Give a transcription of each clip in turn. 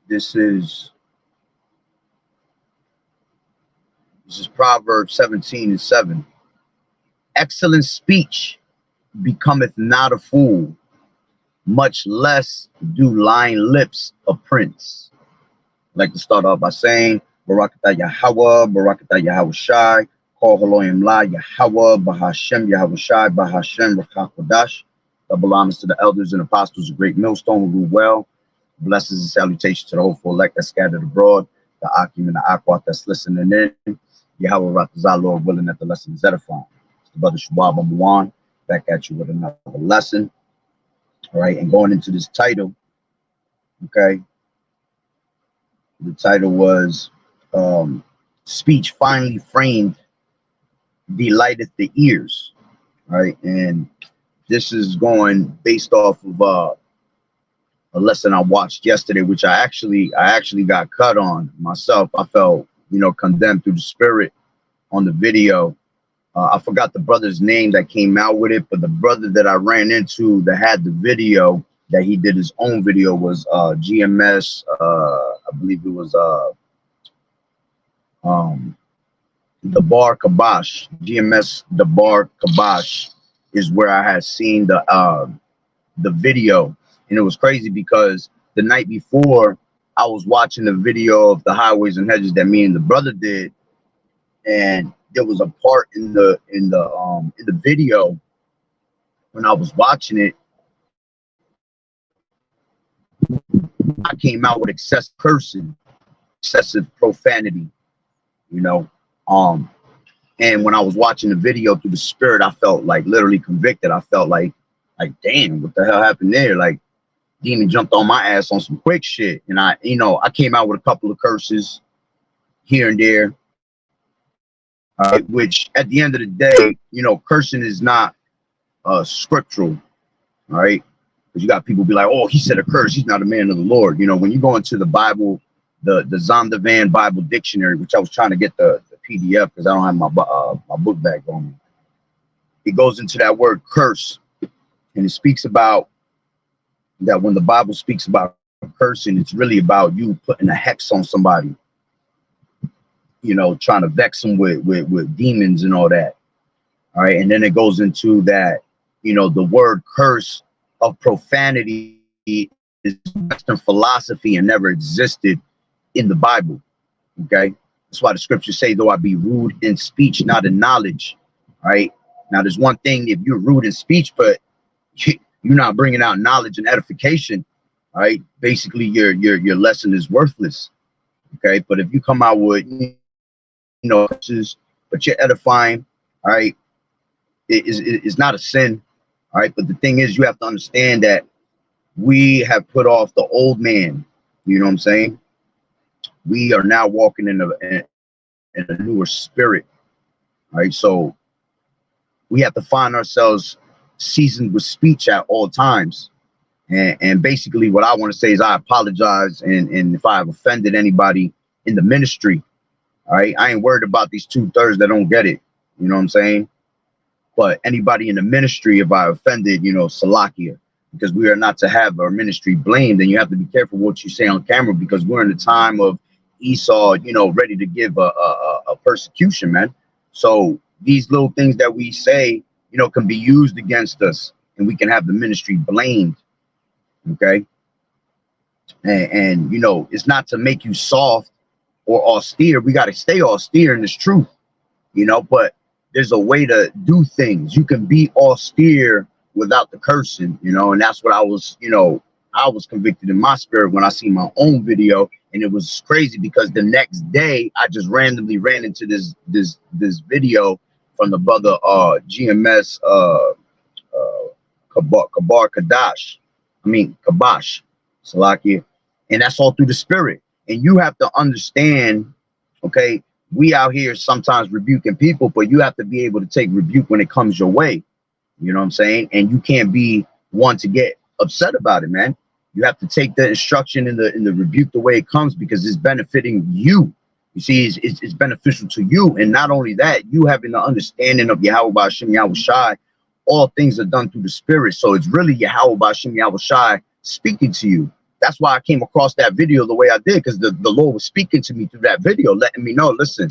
This is Proverbs 17:7. Excellent speech becometh not a fool, much less do lying lips a prince. I'd like to start off by saying, Barakatah Yahweh, Barakatah Yahweh Shai, Call Haloyim La Yahweh, Bahashem Yahweh Shai, Bahashem Rachakodash. Double honors to the elders and apostles of Great Millstone who rule well. Blessings and salutations to the hopeful elect that's scattered abroad, the Akim and the Aquat that's listening in. Yahweh Ratazah, Lord willing that the lesson is edifying. It's the brother Shabab Amwan back at you with another lesson. All right, and going into this title, okay, the title was Speech Finely Framed Delighteth the Ears. All right, and this is going based off of a lesson I watched yesterday, which I actually got cut on myself. I felt, condemned through the spirit on the video. I forgot the brother's name that came out with it, but the brother that I ran into that had the video, that he did his own video, was GMS. I believe it was the Bar Kabash. GMS the Bar Kabash is where I had seen the video, and it was crazy because the night before I was watching the video of the Highways and Hedges that me and the brother did, and there was a part in the video when I was watching it, I came out with excessive cursing, excessive profanity, and when I was watching the video through the spirit, I felt like literally convicted. I felt like damn, what the hell happened there? Like, demon jumped on my ass on some quick shit, and I came out with a couple of curses here and there. Which at the end of the day, cursing is not scriptural, all right? Because you got people be like, oh, he said a curse, he's not a man of the Lord. When you go into the Bible, the Zondervan Bible Dictionary, which I was trying to get the PDF because I don't have my book bag on me. It goes into that word curse, and it speaks about that when the Bible speaks about cursing, it's really about you putting a hex on somebody. Trying to vex them with demons and all that. All right. And then it goes into that, the word curse of profanity is Western philosophy and never existed in the Bible. Okay. That's why the scriptures say, though I be rude in speech, not in knowledge. All right. Now, there's one thing if you're rude in speech, but you're not bringing out knowledge and edification. All right. Basically, your lesson is worthless. Okay. But if you come out with, but you're edifying, all right, it's not a sin, all right. But the thing is, you have to understand that we have put off the old man. You know what I'm saying? We are now walking in a newer spirit, all right. So we have to find ourselves seasoned with speech at all times. And basically, what I want to say is I apologize, and if I have offended anybody in the ministry. All right, I ain't worried about these 2/3 that don't get it. You know what I'm saying? But anybody in the ministry, if I offended, Salakia, because we are not to have our ministry blamed, and you have to be careful what you say on camera, because we're in the time of Esau, ready to give a persecution, man. So these little things that we say, can be used against us, and we can have the ministry blamed. Okay, and it's not to make you soft or austere. We got to stay austere in this truth, but there's a way to do things. You can be austere without the cursing, and that's what I was convicted in my spirit when I seen my own video. And it was crazy because the next day I just randomly ran into this video from the brother GMS Kabash Salakia, and that's all through the spirit. And you have to understand, okay, we out here sometimes rebuking people, but you have to be able to take rebuke when it comes your way. You know what I'm saying? And you can't be one to get upset about it, man. You have to take the instruction in the rebuke the way it comes, because it's benefiting you. You see, it's beneficial to you. And not only that, you having the understanding of Yahweh Ba'ashem Yahweh Shai, all things are done through the spirit. So it's really Yahweh Ba'ashem Yahweh Shai speaking to you. That's why I came across that video the way I did, because the Lord was speaking to me through that video, letting me know, listen,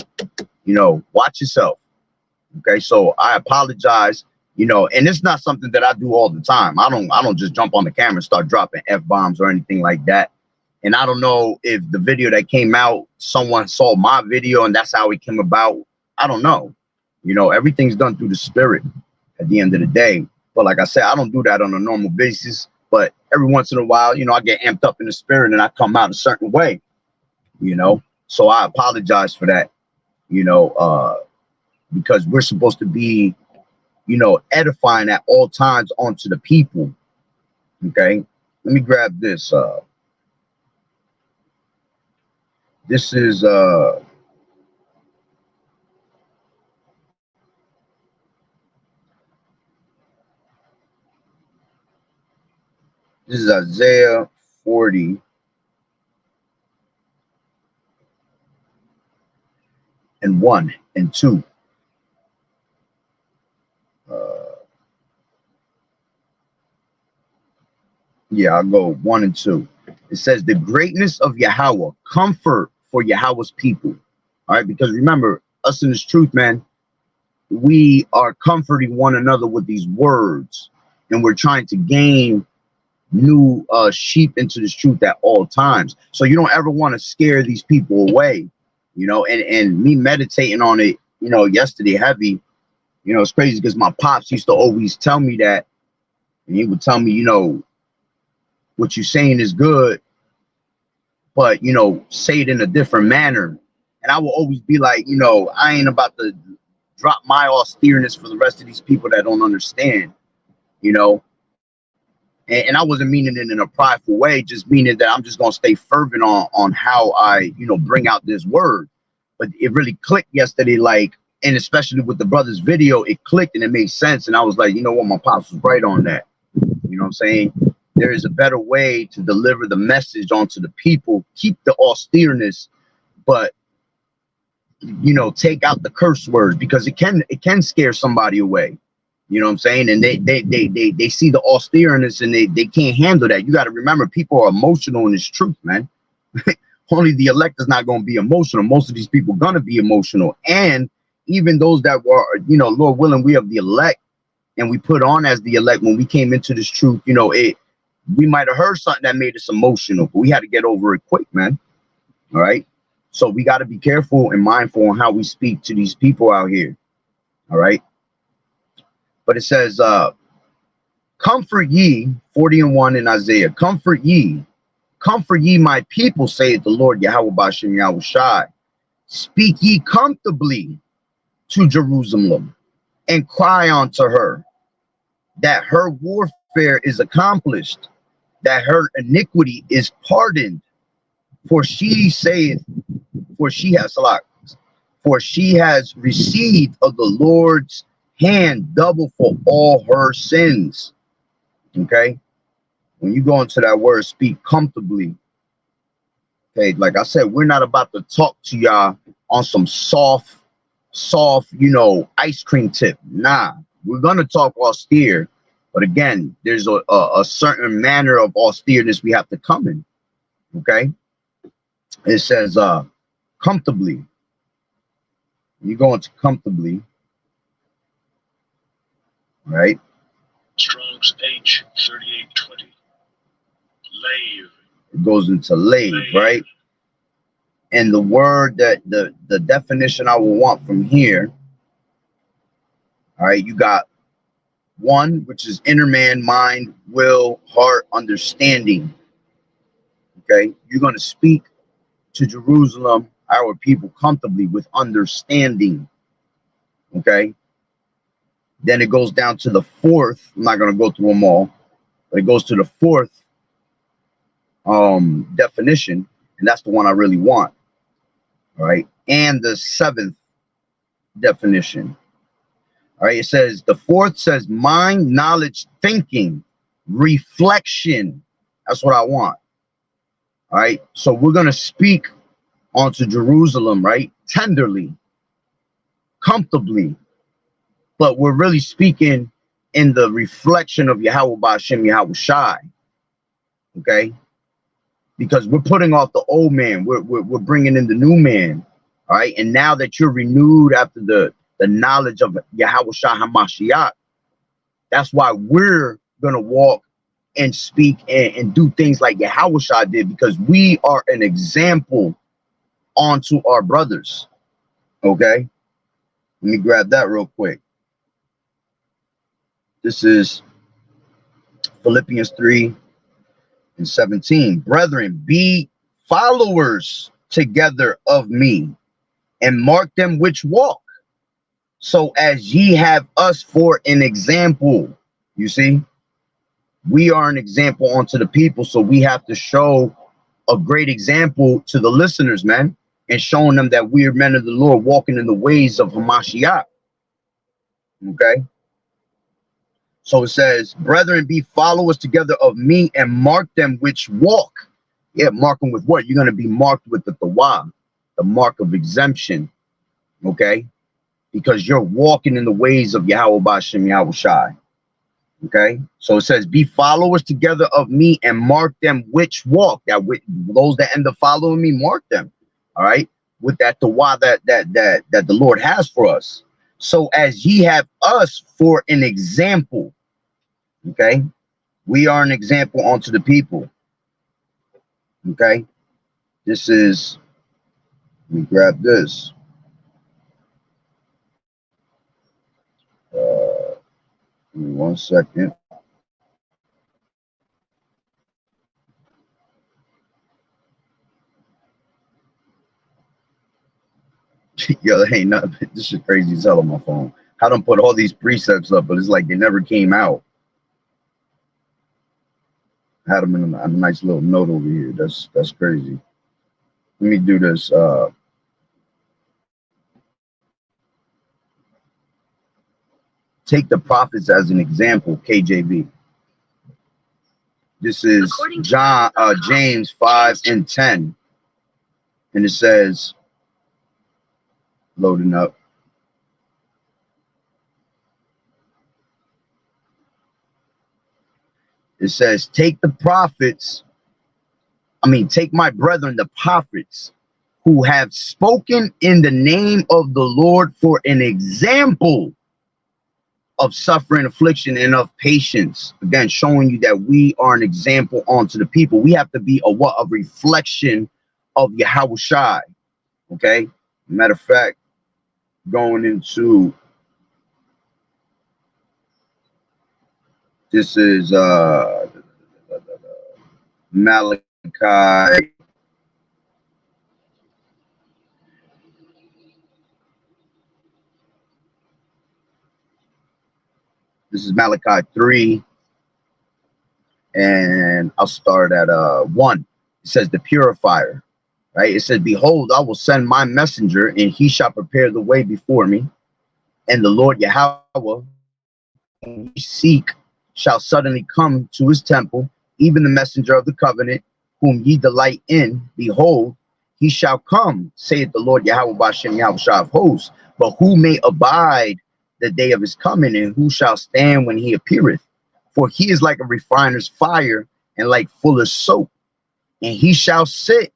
you know, watch yourself. Okay, so I apologize, you know, and it's not something that I do all the time. I don't just jump on the camera and start dropping F-bombs or anything like that. And I don't know if the video that came out, someone saw my video and that's how it came about. I don't know. You know, everything's done through the spirit at the end of the day. But like I said, I don't do that on a normal basis. But every once in a while, you know, I get amped up in the spirit and I come out a certain way, you know. So I apologize for that, you know, because we're supposed to be, you know, edifying at all times onto the people. Okay, let me grab this. This is Isaiah 40 and 1 and 2. Yeah, I'll go 1 and 2. It says, the greatness of Yahweh, comfort for Yahweh's people. All right, because remember, us in this truth, man, we are comforting one another with these words, and we're trying to gain new sheep into this truth at all times. So you don't ever want to scare these people away, you know. And me meditating on it, you know, yesterday heavy, you know, it's crazy because my pops used to always tell me that, and he would tell me, you know, what you're saying is good, but you know, say it in a different manner. And I will always be like, you know, I ain't about to drop my austereness for the rest of these people that don't understand, you know. And I wasn't meaning it in a prideful way, just meaning that I'm just gonna stay fervent on how I, you know, bring out this word. But it really clicked yesterday, like, and especially with the brother's video, it clicked and it made sense. And I was like, you know what, my pops was right on that. You know what I'm saying? There is a better way to deliver the message onto the people. Keep the austereness, but you know, take out the curse words, because it can scare somebody away. You know what I'm saying? And they see the austereness and they can't handle that. You got to remember, people are emotional in this truth, man. Only the elect is not going to be emotional. Most of these people are going to be emotional. And even those that were, you know, Lord willing, we have the elect and we put on as the elect when we came into this truth, you know, we might have heard something that made us emotional, but we had to get over it quick, man. All right. So we got to be careful and mindful on how we speak to these people out here. All right. But it says, comfort ye, 40 and 1 in Isaiah, comfort ye my people, saith the Lord Yahweh Bashem Yahweh Shai. Speak ye comfortably to Jerusalem and cry unto her that her warfare is accomplished, that her iniquity is pardoned. For she saith, for she has received of the Lord's hand double for all her sins. Okay, when you go into that word, speak comfortably. Okay, like I said, we're not about to talk to y'all on some soft, you know, ice cream tip. Nah, we're gonna talk austere, but again, there's a certain manner of austereness we have to come in. Okay, it says comfortably. You go into comfortably, right? Strong's H3820. Lave. It goes into lave, right? And the word that the definition I will want from here, all right, you got one, which is inner man, mind, will, heart, understanding. Okay, you're going to speak to Jerusalem, our people, comfortably with understanding. Okay, then it goes down to the fourth. I'm not going to go through them all, but it goes to the fourth definition, and that's the one I really want. All right, and the seventh definition. All right, it says, the fourth says mind, knowledge, thinking, reflection. That's what I want. All right, so we're going to speak onto Jerusalem, right? Tenderly, comfortably, but we're really speaking in the reflection of Yahweh Bashem Yahweh Shai. Okay, because we're putting off the old man. We're bringing in the new man. All right. And now that you're renewed after the knowledge of Yahweh Shah HaMashiach, that's why we're going to walk and speak and do things like Yahweh Shah did, because we are an example onto our brothers. Okay. Let me grab that real quick. This is Philippians 3:17. Brethren, be followers together of me, and mark them which walk, so as ye have us for an example. You see, we are an example unto the people, so we have to show a great example to the listeners, man, and showing them that we are men of the Lord, walking in the ways of Hamashiach. Okay. So it says, brethren, be followers together of me, and mark them which walk. Yeah, mark them with what? You're going to be marked with the Tawah, the mark of exemption. Okay. Because you're walking in the ways of Yahweh Bashem Yahweh Shai. Okay. So it says, be followers together of me, and mark them which walk. That those that end up following me, mark them. All right. With that Tawah that the Lord has for us. So as ye have us for an example. Okay, we are an example unto the people. Okay, this is, let me grab this. Give me 1 second. Yo, there ain't nothing. This is crazy as hell on my phone. I done put all these precepts up, but it's like they never came out. I had them in a nice little note over here. That's crazy. Let me do this. Take the prophets as an example, KJV. This is James 5:10, and it says, loading up. It says, take my brethren, the prophets, who have spoken in the name of the Lord, for an example of suffering, affliction, and of patience. Again, showing you that we are an example unto the people. We have to be a reflection of Yahweh Shai. Okay. Matter of fact, going into, this is Malachi. This is Malachi 3, and I'll start at 1. It says, the purifier, right? It says, behold, I will send my messenger, and he shall prepare the way before me. And the Lord Yahweh, whom ye seek, shall suddenly come to his temple, even the messenger of the covenant, whom ye delight in. Behold, he shall come, saith the Lord Yahweh Bashem Yahweh Shah of hosts. But who may abide the day of his coming, and who shall stand when he appeareth? For he is like a refiner's fire, and like fuller's soap. And he shall sit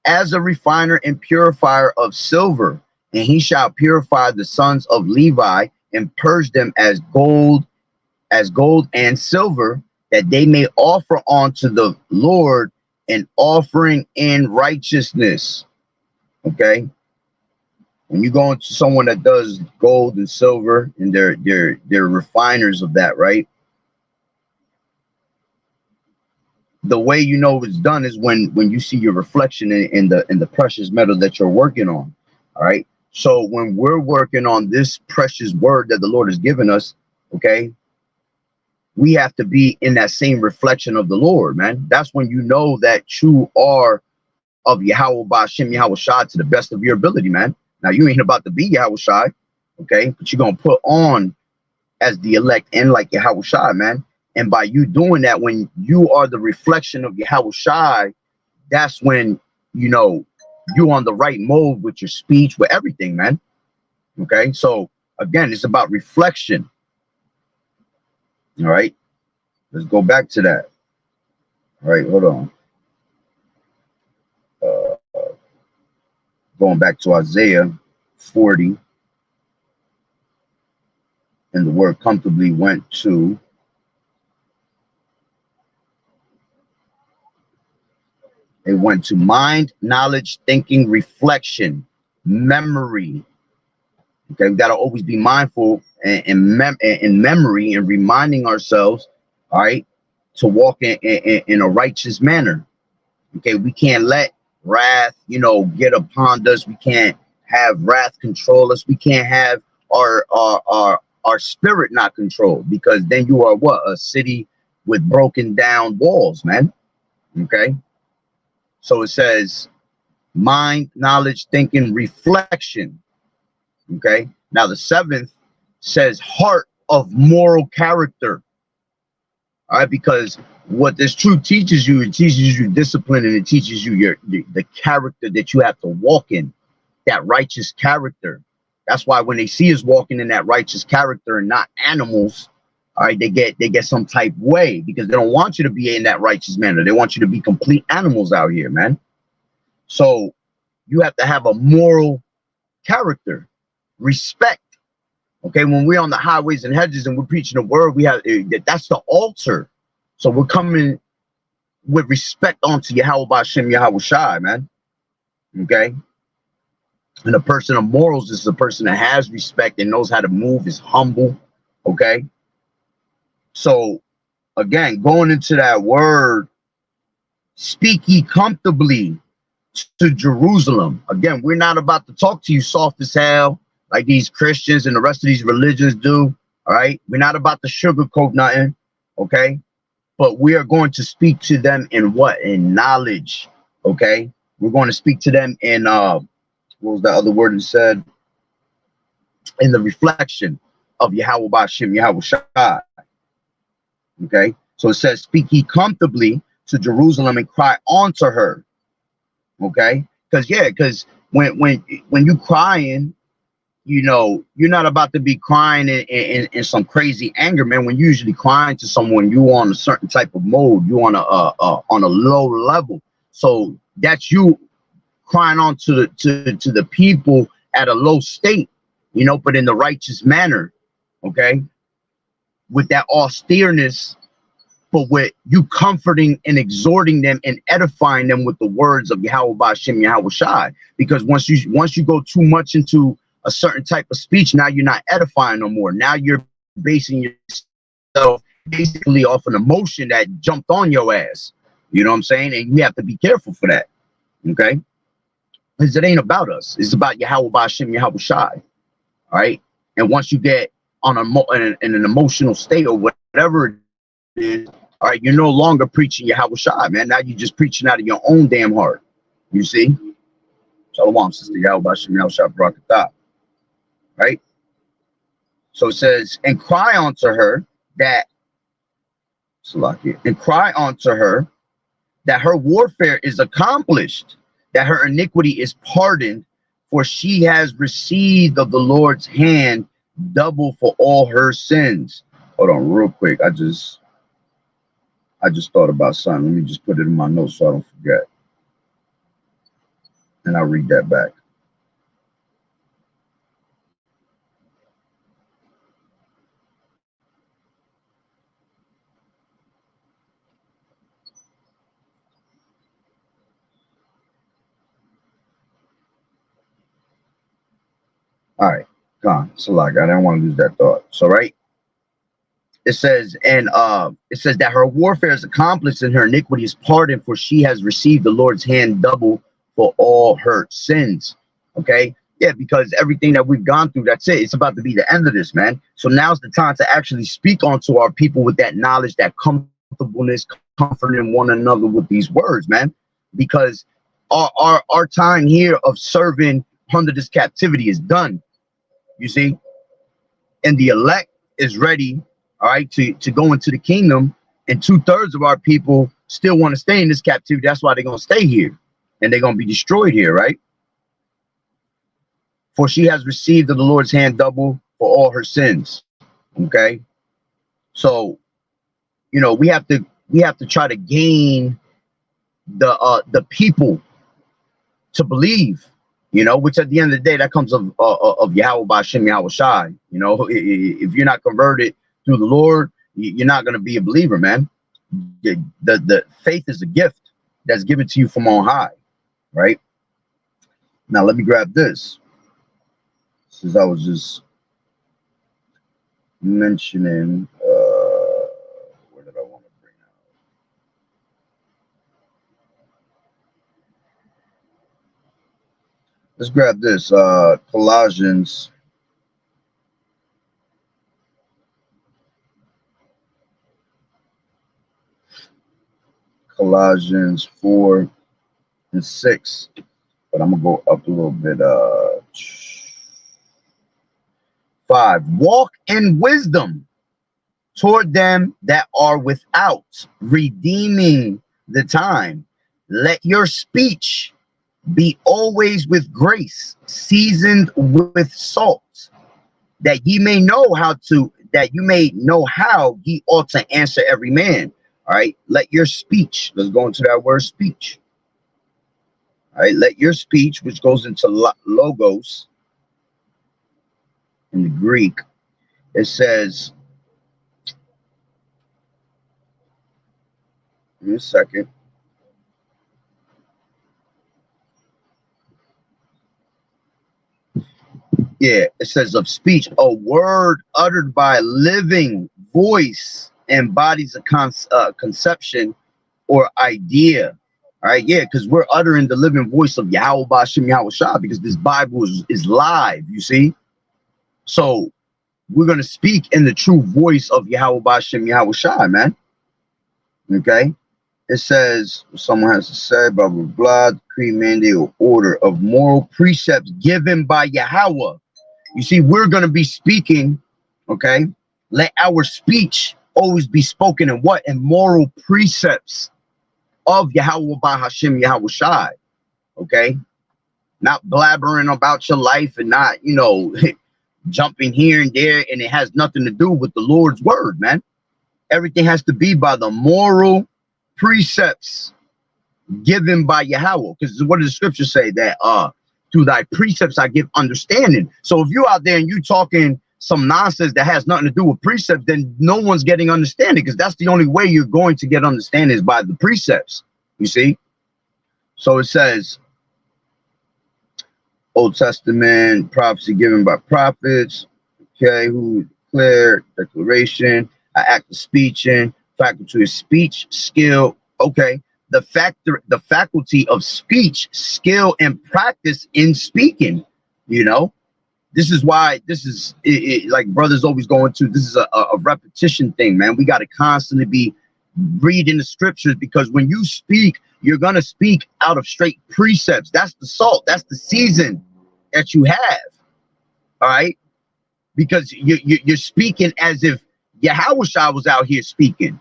as a refiner and purifier of silver, and he shall purify the sons of Levi, and purge them as gold and silver, that they may offer unto the Lord an offering in righteousness. Okay. When you go into someone that does gold and silver, and they're refiners of that, right? The way you know it's done is when you see your reflection in the precious metal that you're working on. All right. So when we're working on this precious word that the Lord has given us, okay, we have to be in that same reflection of the Lord, man. That's when you know that you are of Yahweh Bashem Yahweh Shai to the best of your ability, man. Now you ain't about to be Yahweh Shai, okay, but you're gonna put on as the elect and like Yahweh Shai, man. And by you doing that, when you are the reflection of Yahweh Shai, that's when you know you're on the right mode with your speech, with everything, man. Okay, so again, it's about reflection. All right, let's go back to that. All right, hold on. going back to Isaiah 40, and the word comfortably went to mind, knowledge, thinking, reflection, memory. Okay, we got to always be mindful in memory and reminding ourselves, all right, to walk in a righteous manner. Okay, we can't let wrath, get upon us. We can't have wrath control us. We can't have our spirit not controlled, because then you are what? A city with broken down walls, man. Okay, so it says mind, knowledge, thinking, reflection. Okay, now the seventh says heart of moral character. All right, because what this truth teaches you, it teaches you discipline, and it teaches you the character that you have to walk in, that righteous character. That's why when they see us walking in that righteous character and not animals, all right, they get some type way, because they don't want you to be in that righteous manner. They want you to be complete animals out here, man. So you have to have a moral character, respect. Okay, when we're on the highways and hedges and we're preaching the word, we have that's the altar. So we're coming with respect onto Yahweh B'Shem Yahweh Shai, man. Okay, and a person of morals is a person that has respect and knows how to move, is humble. Okay, so again, going into that word, speak ye comfortably to Jerusalem. Again, we're not about to talk to you soft as hell like these Christians and the rest of these religions do. All right, we're not about to sugarcoat nothing. Okay, but we are going to speak to them in what? In knowledge. Okay, we're going to speak to them in what was the other word it said? In the reflection of Yahweh B'Shem Yahweh Shai. Okay, so it says, speak ye comfortably to Jerusalem and cry unto her. Okay, because when you crying, you're not about to be crying in some crazy anger, man. When you usually crying to someone, you on a certain type of mode, you on a low level. So that's you crying on to the people at a low state, but in the righteous manner. Okay, with that austereness, but with you comforting and exhorting them and edifying them with the words of Yahweh B'Shem Yahweh Shai. Because once you go too much into a certain type of speech, now you're not edifying no more. Now you're basing yourself basically off an emotion that jumped on your ass. You know what I'm saying? And you have to be careful for that. Okay? Because it ain't about us. It's about Yahweh B'Shem Yahweh Shai. All right? And once you get on in an emotional state or whatever it is, all right, you're no longer preaching Yahweh Shai, man. Now you're just preaching out of your own damn heart. You see? Shalom, sister Yahweh B'Shem Yahweh Shai Barakatah. Right? So it says, and cry unto her that, and cry unto her that her warfare is accomplished, that her iniquity is pardoned, for she has received of the Lord's hand double for all her sins. Hold on real quick. I just thought about something. Let me just put it in my notes so I don't forget. And I'll read that back. All right, gone. So like I didn't want to lose that thought. So right, it says, and it says that her warfare is accomplished and her iniquity is pardoned, for she has received the Lord's hand double for all her sins. Okay, yeah, because everything that we've gone through, that's it. It's about to be the end of this, man. So now's the time to actually speak onto our people with that knowledge, that comfortableness, comforting one another with these words, man. Because our time here of serving under this captivity is done. You see, and the elect is ready, all right, to go into the kingdom, and 2/3 of our people still want to stay in this captivity. That's why they're going to stay here, and they're going to be destroyed here, right? For she has received of the Lord's hand double for all her sins. Okay, so we have to try to gain the people to believe. You know, which at the end of the day, that comes of Yahweh Ba'Shem Yahweh Shai. You know, if you're not converted through the Lord, you're not going to be a believer, man. The faith is a gift that's given to you from on high, right? Now, let me grab this. Since I was just mentioning, where did I want to bring out? Let's grab this, Colossians. Colossians 4 and 6. But I'm going to go up a little bit. 5. Walk in wisdom toward them that are without, redeeming the time. Let your speech be always with grace, seasoned with salt, that you may know how ye ought to answer every man. All right, let your speech, let's go into that word speech. All right, let your speech, which goes into logos in the Greek, it says, give me a second. Yeah, it says of speech, a word uttered by living voice embodies a conception or idea. All right, yeah, because we're uttering the living voice of Yahweh Ba'Shem Yahweh Shah, because this Bible is live, you see. So we're going to speak in the true voice of Yahweh Ba'Shem Yahweh Shah, man. Okay. It says, someone has to say, blah, blah, blah, decree, mandate, or order of moral precepts given by Yahweh. You see, we're going to be speaking, okay? Let our speech always be spoken in what? In moral precepts of Yahweh Ba'Hashem Yahweh Shai, okay? Not blabbering about your life and not, you know, jumping here and there, and it has nothing to do with the Lord's word, man. Everything has to be by the moral precepts given by Yahweh, because what does the scripture say? That through thy precepts I give understanding. So if you're out there and you talking some nonsense that has nothing to do with precepts, then no one's getting understanding, because that's the only way you're going to get understanding is by the precepts, you see. So it says, Old Testament prophecy given by prophets, okay, who declare declaration, an act of speech, and faculty of speech, skill, okay. The faculty of speech, skill, and practice in speaking, you know. This is why this is like brothers always going to, this is a repetition thing, man. We got to constantly be reading the scriptures, because when you speak, you're going to speak out of straight precepts. That's the salt, that's the season that you have, all right? Because you're speaking as if Yahweh Shai was out here speaking.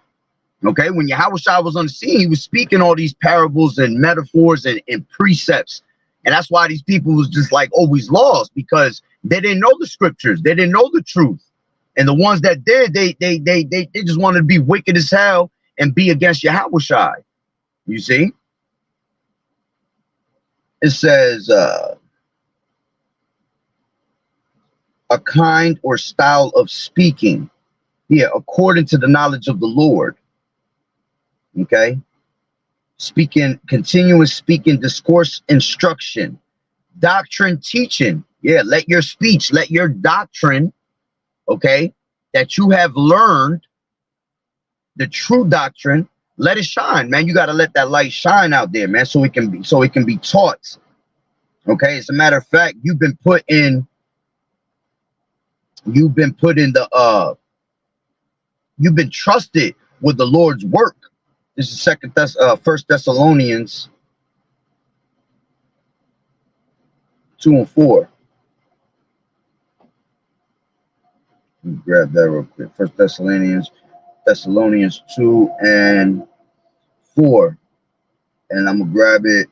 Okay, when Yahweh Shai was on the scene, he was speaking all these parables and metaphors and precepts. And that's why these people was just like always lost, because they didn't know the scriptures. They didn't know the truth. And the ones that did, they just wanted to be wicked as hell and be against Yahweh Shai. You see? It says, a kind or style of speaking. Yeah, according to the knowledge of the Lord. Okay, speaking, continuous speaking, discourse, instruction, doctrine, teaching. Yeah, let your speech, let your doctrine, okay, that you have learned, the true doctrine, let it shine, man. You got to let that light shine out there, man, so it can be taught. Okay, as a matter of fact, you've been put in the you've been trusted with the Lord's work. This is First Thessalonians 2 and 4. Let me grab that real quick. First Thessalonians 2 and 4. And I'm gonna grab it.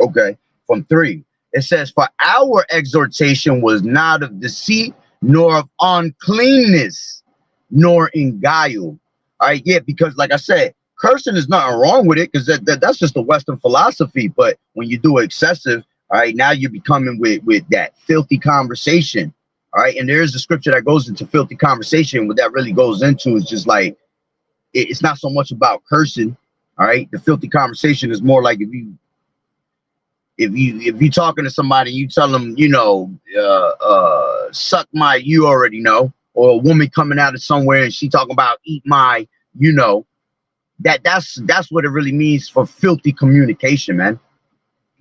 Okay, from 3. It says, for our exhortation was not of deceit, nor of uncleanness, nor in guile. All right, yeah, because like I said, cursing is nothing wrong with it, because that's just a Western philosophy. But when you do excessive, all right, now you're becoming with that filthy conversation. All right, and there is a scripture that goes into filthy conversation. What that really goes into is just like it's not so much about cursing. All right, the filthy conversation is more like if you talking to somebody, you tell them, you know, suck my, you already know, or a woman coming out of somewhere and she talking about eat my, you know, that's what it really means for filthy communication, man.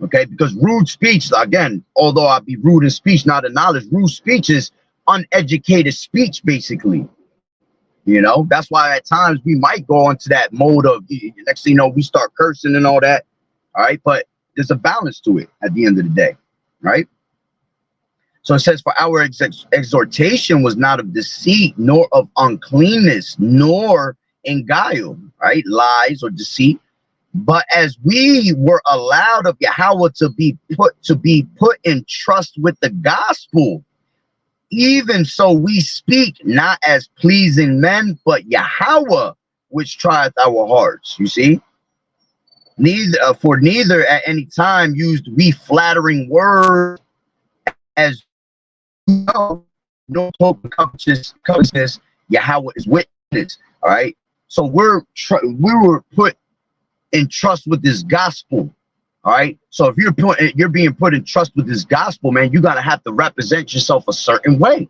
Okay, because rude speech, again, although I be rude in speech, not in knowledge, rude speech is uneducated speech, basically. You know, that's why at times we might go into that mode of, next thing you know, we start cursing and all that. All right, but there's a balance to it at the end of the day, right? So it says, for our exhortation was not of deceit, nor of uncleanness, nor in guile, right? Lies or deceit. But as we were allowed of Yahweh to be put in trust with the gospel, even so we speak not as pleasing men, but Yahweh, which trieth our hearts. You see, neither at any time used we flattering words, as you know, no hope of covetousness. Yahweh is witness. All right, so we were put in trust with this gospel. All right, so if you're being put in trust with this gospel, man, you're gonna have to represent yourself a certain way.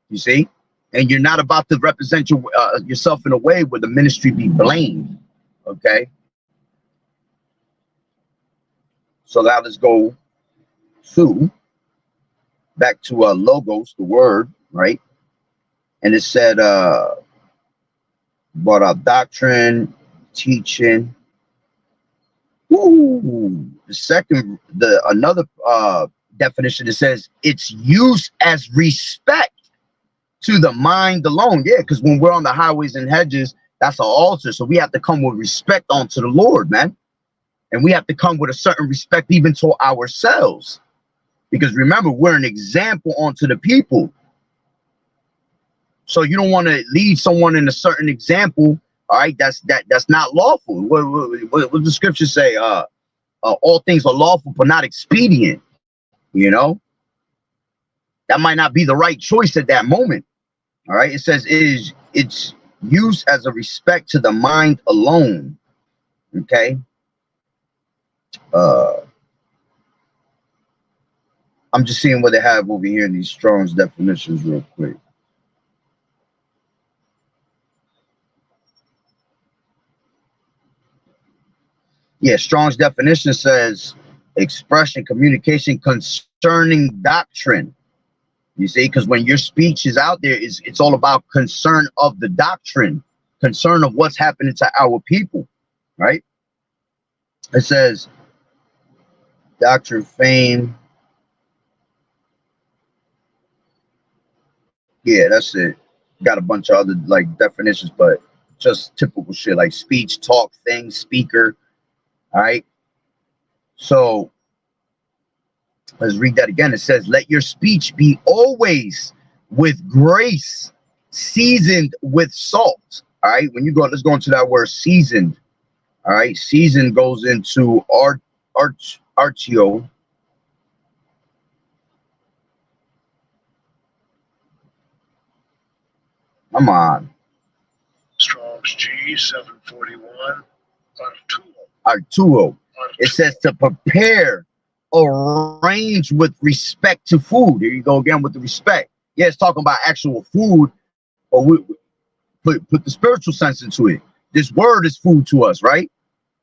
You see, and you're not about to represent yourself in a way where the ministry be blamed. Okay, so now let's go to back to logos, the word, right? And it said brought up doctrine, teaching. Ooh, another definition, it says its use as respect to the mind alone. Yeah, because when we're on the highways and hedges, that's an altar. So we have to come with respect onto the Lord, man. And we have to come with a certain respect even to ourselves. Because remember, we're an example onto the people. So you don't want to lead someone in a certain example. All right, that's not lawful. What the scriptures say? All things are lawful, but not expedient. You know, that might not be the right choice at that moment. All right, it says it's used as a respect to the mind alone. Okay. I'm just seeing what they have over here in these Strong's definitions real quick. Yeah, Strong's definition says expression, communication concerning doctrine. You see, because when your speech is out there, it's all about concern of the doctrine, concern of what's happening to our people, right? It says doctrine, fame. Yeah, that's it. Got a bunch of other like definitions, but just typical shit like speech, talk, thing, speaker. All right. So let's read that again. It says, let your speech be always with grace, seasoned with salt. All right. When you go, let's go into that word seasoned. All right. Seasoned goes into artio. Come on. Strong's G 741. Artuo. It says to prepare, arrange with respect to food. Here you go again with the respect. Yeah, it's talking about actual food, but we put the spiritual sense into it. This word is food to us, right?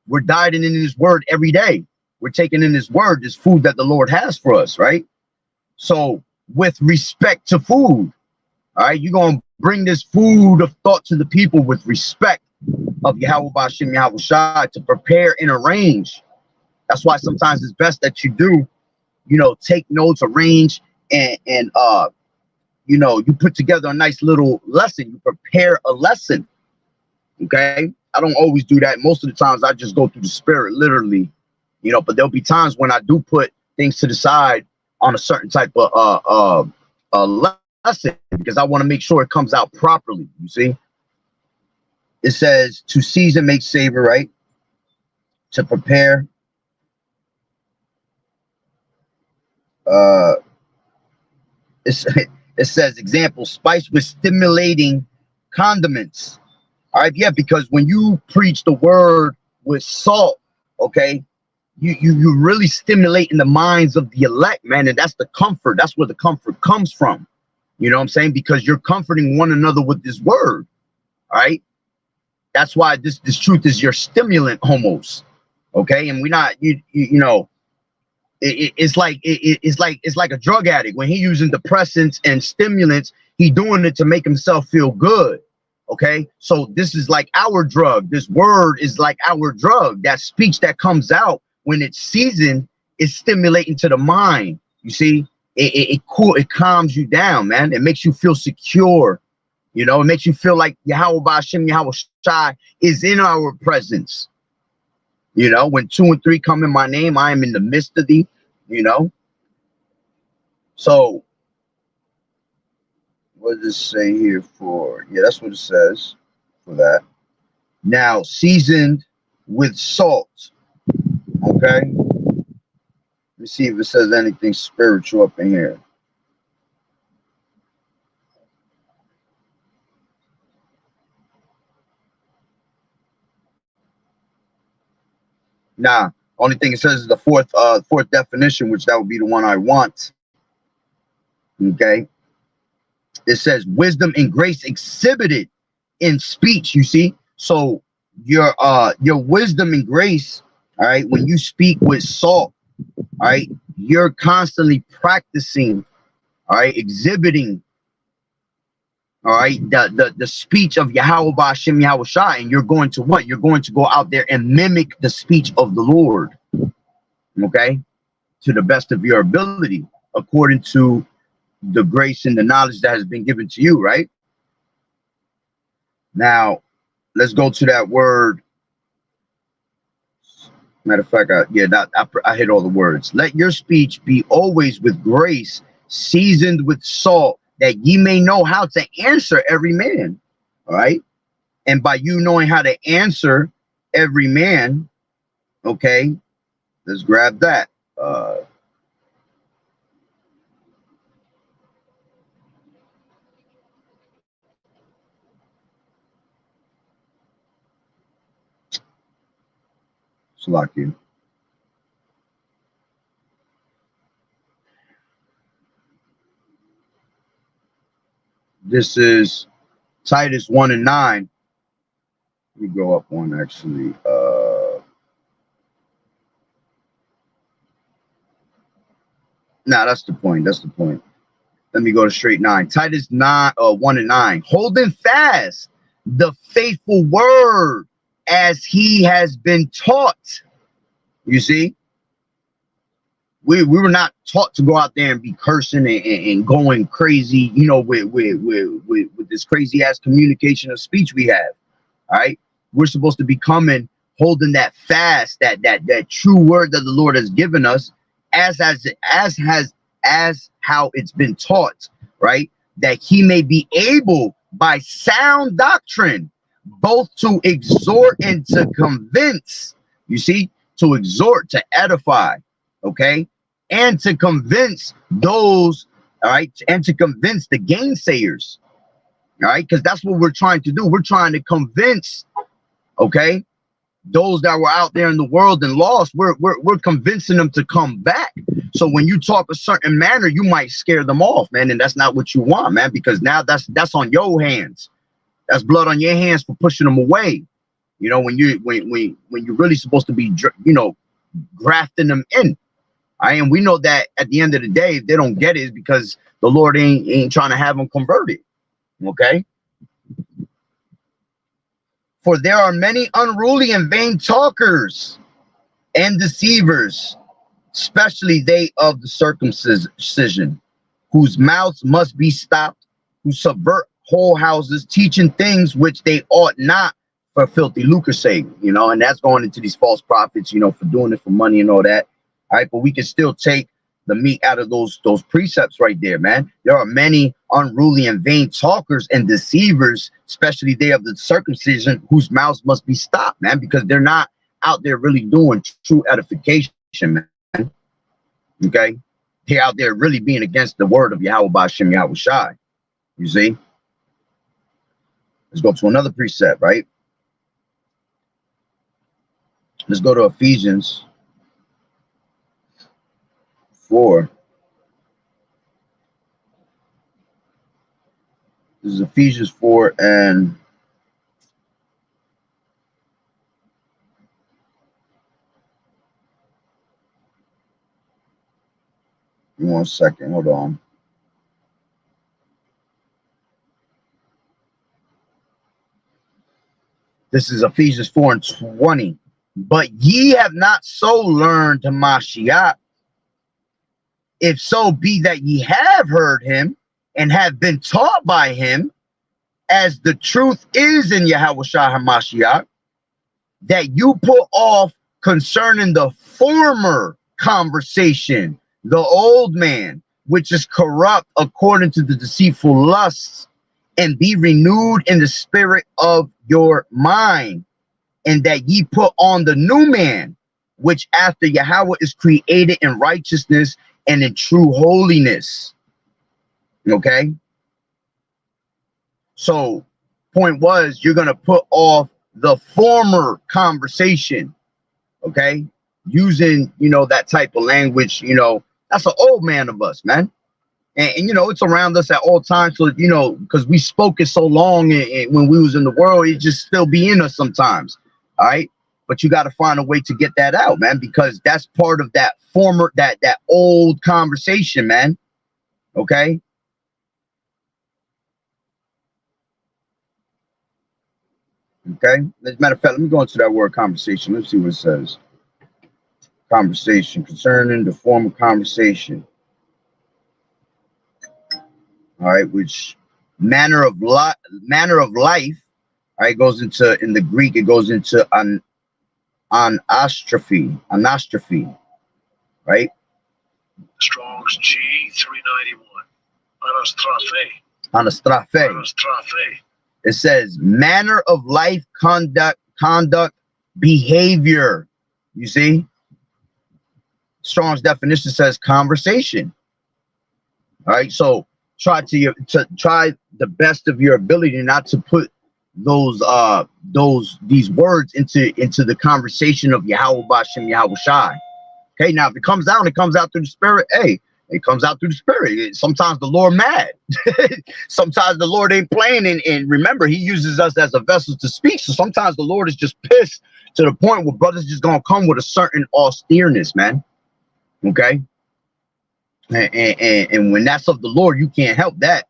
We're dieting in this word every day. We're taking in this word, this food that the Lord has for us, right? So with respect to food, all right, you're going to bring this food of thought to the people with respect of Yahweh Bashim Yahweh Shai, to prepare and arrange. That's why sometimes it's best that you do, you know, take notes, arrange, and you know, you put together a nice little lesson. You prepare a lesson. Okay, I don't always do that. Most of the times I just go through the spirit, literally, you know. But there'll be times when I do put things to the side on a certain type of lesson, because I want to make sure it comes out properly. You see. It says to season, make savor, right? To prepare. Uh, it's, it says example, spice with stimulating condiments. All right, yeah, because when you preach the word with salt, okay, you really stimulate in the minds of the elect, man, and that's the comfort. That's where the comfort comes from. You know what I'm saying? Because you're comforting one another with this word. All right. That's why this truth is your stimulant almost. Okay. And we're not, you know, it's like it's like a drug addict. When he using depressants and stimulants, he doing it to make himself feel good. Okay. So this is like our drug. This word is like our drug. That speech that comes out when it's seasoned is stimulating to the mind. You see, it calms you down, man. It makes you feel secure. You know, it makes you feel like Yahweh Ba'ashem, Yahweh Shai is in our presence. You know, when 2 and 3 come in my name, I am in the midst of thee, you know. So what does it say here for? Yeah, that's what it says for that. Now, seasoned with salt. Okay. Let me see if it says anything spiritual up in here. Nah, only thing it says is the fourth definition, which that would be the one I want. Okay. It says wisdom and grace exhibited in speech, you see. So your wisdom and grace, all right, when you speak with salt, all right, you're constantly practicing, all right, exhibiting, all right, the speech of Yahweh Ba'ashem Yahweh Shai, and you're going to what? You're going to go out there and mimic the speech of the Lord, okay, to the best of your ability, according to the grace and the knowledge that has been given to you, right? Now, let's go to that word. Matter of fact, I hit all the words. Let your speech be always with grace, seasoned with salt, that ye may know how to answer every man. All right. And by you knowing how to answer every man, okay, let's grab that. Salakia. This is Titus 1 and 9. Let me go up one actually. Nah, that's the point. That's the point. Let me go to straight 9. Titus 1 and 9. Holding fast the faithful word as he has been taught. You see, we were not taught to go out there and be cursing and going crazy, you know, with this crazy ass communication of speech we have. All right. We're supposed to be coming, holding that fast, that true word that the Lord has given us, as how it's been taught, right? That he may be able by sound doctrine both to exhort and to convince. You see, to exhort, to edify, okay, and to convince those, all right, and to convince the gainsayers, all right, because that's what we're trying to do. We're trying to convince, okay, those that were out there in the world and lost. We're convincing them to come back. So when you talk a certain manner, you might scare them off, man, and that's not what you want, man, because now that's on your hands. That's blood on your hands for pushing them away. You know, when you're really supposed to be, you know, grafting them in. And we know that at the end of the day, if they don't get it, it's because the Lord ain't trying to have them converted. Okay. For there are many unruly and vain talkers and deceivers, especially they of the circumcision, whose mouths must be stopped, who subvert whole houses, teaching things which they ought not, for filthy lucre's sake. You know, and that's going into these false prophets, you know, for doing it for money and all that. All right, but we can still take the meat out of those precepts right there, man. There are many unruly and vain talkers and deceivers, especially they of the circumcision, whose mouths must be stopped, man, because they're not out there really doing true edification, man. Okay, they're out there really being against the word of Yahweh Ba'ashem Yahweh Shai. You see? Let's go to another precept, right? Let's go to Ephesians 4. This is Ephesians 4 and one second, hold on. This is Ephesians 4 and 20. But ye have not so learned Mashiach, if so be that ye have heard him and have been taught by him, as the truth is in Yahweh Shai HaMashiach, that you put off concerning the former conversation, the old man, which is corrupt according to the deceitful lusts, and be renewed in the spirit of your mind, and that ye put on the new man, which after Yahweh is created in righteousness and in true holiness. Okay? So, point was, you're going to put off the former conversation, okay? Using, you know, that type of language, you know, that's an old man of us, man. And you know, it's around us at all times. So, you know, because we spoke it so long and when we was in the world, it just still be in us sometimes. All right. But you got to find a way to get that out, man, because that's part of that former, that old conversation, man. Okay. Okay. As a matter of fact, let me go into that word conversation. Let's see what it says. Conversation, concerning the former conversation. All right, which manner of life, all right, goes into, in the Greek, it goes into anastrophe, right? Strong's G 391. Anastrophe. It says manner of life, conduct, behavior. You see? Strong's definition says conversation. All right, so try try the best of your ability not to put these words into the conversation of Yahweh Ba'ashem Yahweh Shai. Okay, now if it comes out through the spirit, hey, it comes out through the spirit. Sometimes the Lord mad. Sometimes the Lord ain't playing, and remember, he uses us as a vessel to speak. So sometimes the Lord is just pissed to the point where brothers just gonna come with a certain austereness, man. Okay. And when that's of the Lord, you can't help that.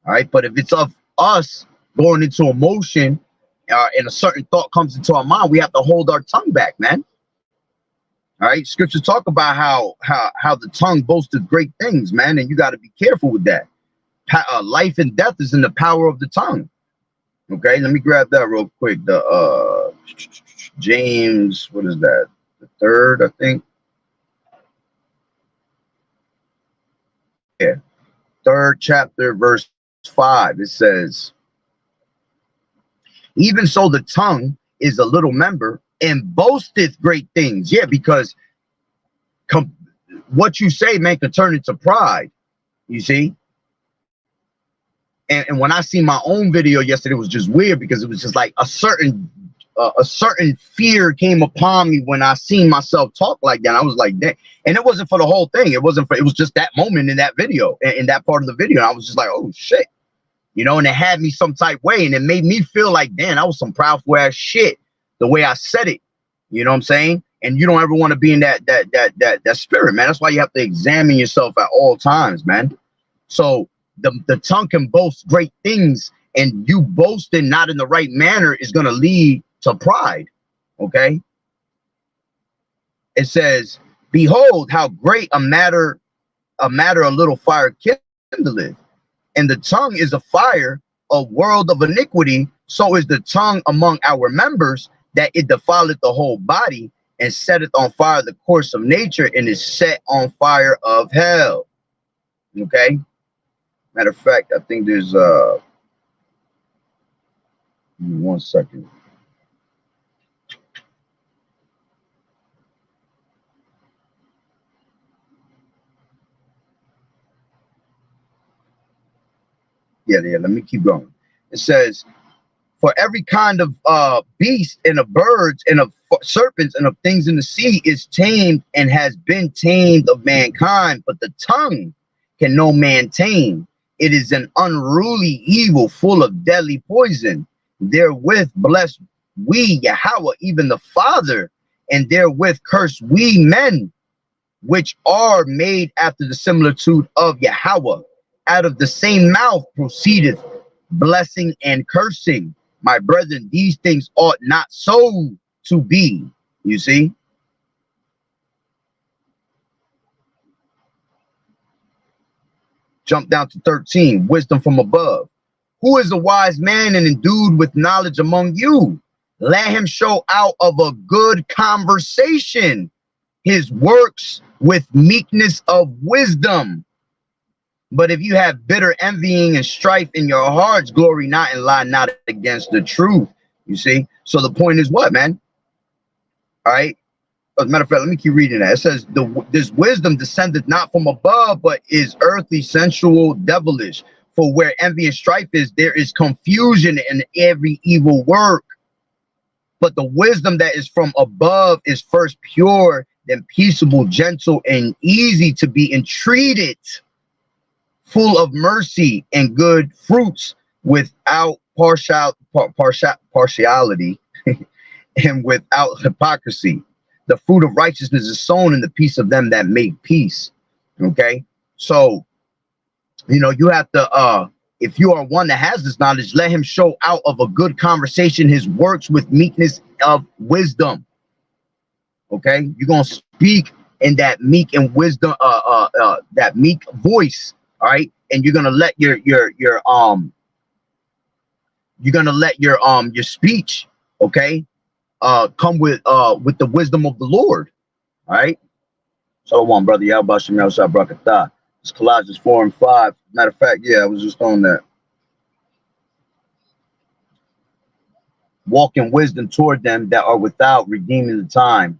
All right. But if it's of us going into emotion and a certain thought comes into our mind, we have to hold our tongue back, man. All right. Scripture talk about how the tongue boasteth great things, man. And you got to be careful with that. Life and death is in the power of the tongue. Okay. Let me grab that real quick. The James, what is that? The third, I think. Yeah, 3rd chapter, verse 5, it says, even so the tongue is a little member and boasteth great things. Yeah, because what you say, man, can turn into pride, you see. And when I see my own video yesterday, it was just weird because it was just like a certain fear came upon me when I seen myself talk like that. I was like, that, and it wasn't for the whole thing. It was just that moment in that video, in that part of the video. And I was just like, oh shit, you know, and it had me some type way, and it made me feel like, damn, that was some proudful ass shit, the way I said it. You know what I'm saying? And you don't ever want to be in that spirit, man. That's why you have to examine yourself at all times, man. So the tongue can boast great things, and you boasting not in the right manner is going to lead to pride. Okay, it says, behold how great a matter a little fire kindleth, and the tongue is a fire, a world of iniquity. So is the tongue among our members, that it defileth the whole body, and setteth on fire the course of nature, and is set on fire of hell. Okay. Matter of fact, I think there's give me 1 second. Yeah, let me keep going. It says, for every kind of beast and of birds and of serpents and of things in the sea is tamed and has been tamed of mankind, but the tongue can no man tame. It is an unruly evil full of deadly poison. Therewith bless we Yahweh, even the Father, and therewith curse we men, which are made after the similitude of Yahweh. Out of the same mouth proceedeth blessing and cursing. My brethren, these things ought not so to be. You see? Jump down to 13. Wisdom from above. Who is a wise man and endued with knowledge among you? Let him show out of a good conversation his works with meekness of wisdom. But if you have bitter envying and strife in your hearts, glory not and lie not against the truth. You see? So the point is what, man? All right. As a matter of fact, let me keep reading that. It says, this wisdom descended not from above, but is earthly, sensual, devilish. For where envy and strife is, there is confusion in every evil work. But the wisdom that is from above is first pure, then peaceable, gentle, and easy to be entreated, full of mercy and good fruits, without partiality and without hypocrisy. The fruit of righteousness is sown in the peace of them that make peace. Okay, so you have to if you are one that has this knowledge, let him show out of a good conversation his works with meekness of wisdom. Okay, you're gonna speak in that meek and wisdom, that meek voice. All right, and you're gonna let your speech, okay, come with the wisdom of the Lord. All right. So one brother, Yahweh Shem Yahweh Brakatah. It's Colossians 4 and 5. Matter of fact, yeah, I was just on that. Walk in wisdom toward them that are without, redeeming the time.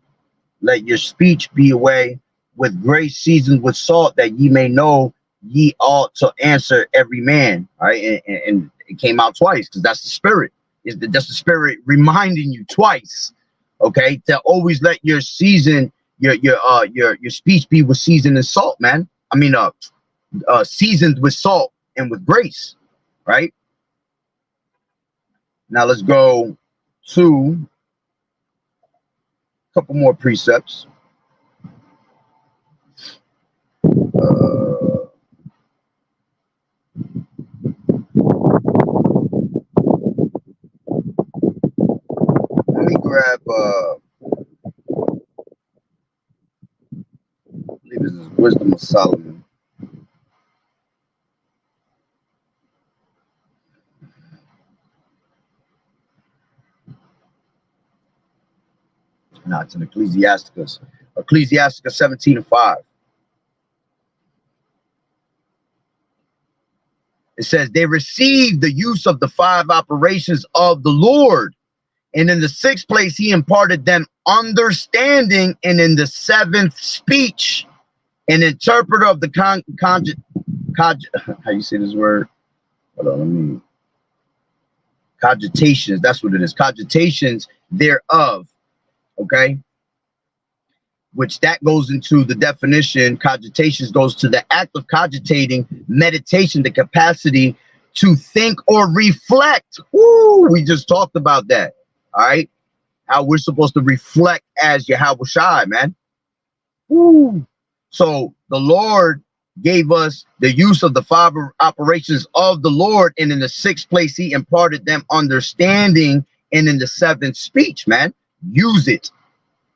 Let your speech be away with grace seasoned with salt, that ye may know ye ought to answer every man. All right, and it came out twice because that's the spirit. That's the spirit reminding you twice. Okay, to always let your season, your speech be with seasoned and salt, man. I mean, seasoned with salt and with grace, right? Now let's go to a couple more precepts. Let me grab I believe this is Wisdom of Solomon. No, it's in Ecclesiasticus. Ecclesiasticus 17 and 5. It says, they received the use of the 5 operations of the Lord. And in the 6th place, he imparted them understanding. And in the 7th, speech. An interpreter of the how you say this word? Hold on, let me. Cogitations, that's what it is. Cogitations thereof. Okay, which that goes into the definition. Cogitations goes to the act of cogitating, meditation, the capacity to think or reflect. Woo, we just talked about that. All right, how we're supposed to reflect as Yahweh Shai, man. Woo. So the Lord gave us the use of the 5 operations of the Lord, and in the 6th place he imparted them understanding, and in the 7th speech, man. Use it.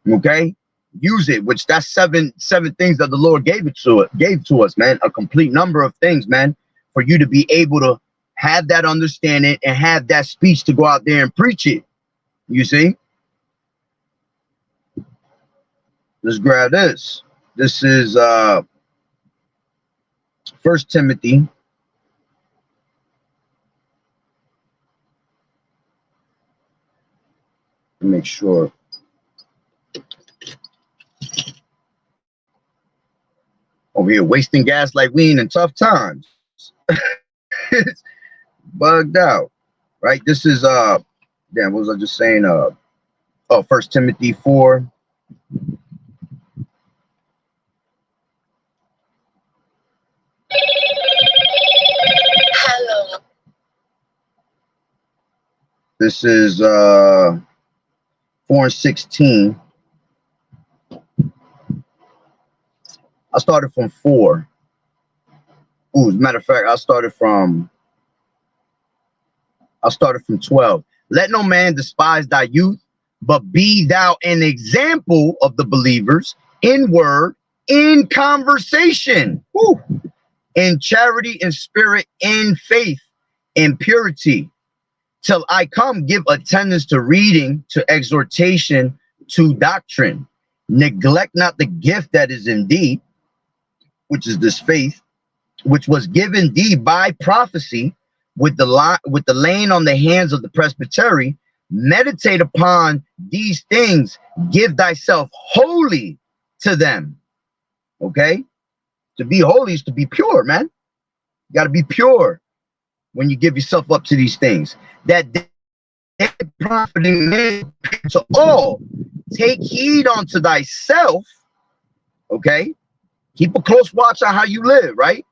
Okay, use it, which that's seven things that the Lord gave to us, man. A complete number of things, man, for you to be able to have that understanding and have that speech to go out there and preach it. You see? Let's grab this. This is 1 Timothy. Make sure. Over here, wasting gas like we in tough times. It's bugged out, right? This is damn, what was I just saying? 1 Timothy 4. Hello. This is 4:16. I started from 4. Ooh, as a matter of fact, I started from 12. Let no man despise thy youth, but be thou an example of the believers in word, in conversation, in charity, in spirit, in faith, in purity. Till I come, give attendance to reading, to exhortation, to doctrine. Neglect not the gift that is in thee, which is this faith, which was given thee by prophecy, with the laying on the hands of the presbytery. Meditate upon these things. Give thyself wholly to them. Okay? To be holy is to be pure, man. You got to be pure when you give yourself up to these things. That they profiting men to all. Take heed unto thyself. Okay? Keep a close watch on how you live, right?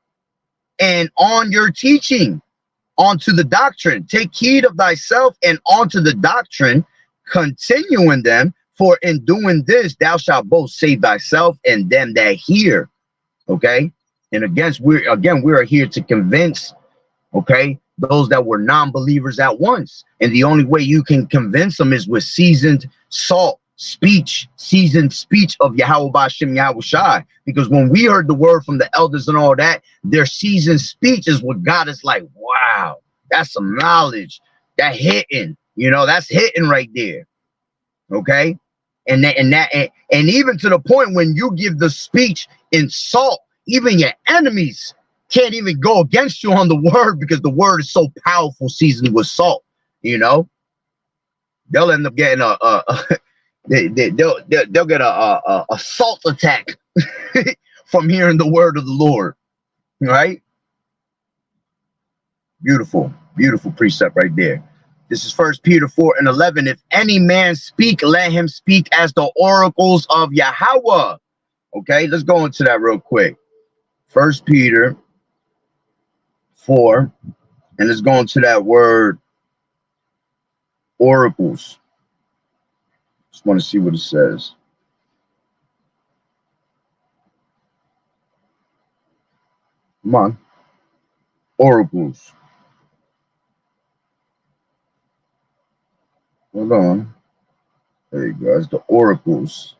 And on your teaching, onto the doctrine. Take heed of thyself and onto the doctrine, continue in them, for in doing this thou shalt both save thyself and them that hear. Okay? And again, we are here to convince, okay, those that were non-believers at once. And the only way you can convince them is with seasoned seasoned speech of Yahweh Bashem Yahweh Shai. Because when we heard the word from the elders and all that, their seasoned speech is what got us like, wow, that's some knowledge. That hitting, that's hitting right there. Okay. And even to the point when you give the speech in salt, even your enemies can't even go against you on the word, because the word is so powerful, seasoned with salt. They'll end up getting they'll get a salt attack from hearing the word of the Lord, right? Beautiful precept right there. This is 1 Peter 4:11. If any man speak, let him speak as the oracles of Yahweh. Okay, let's go into that real quick. 1 Peter 4, and let's go into that word oracles. Just want to see what it says. Come on. Oracles. Hold on. There you go. It's the oracles.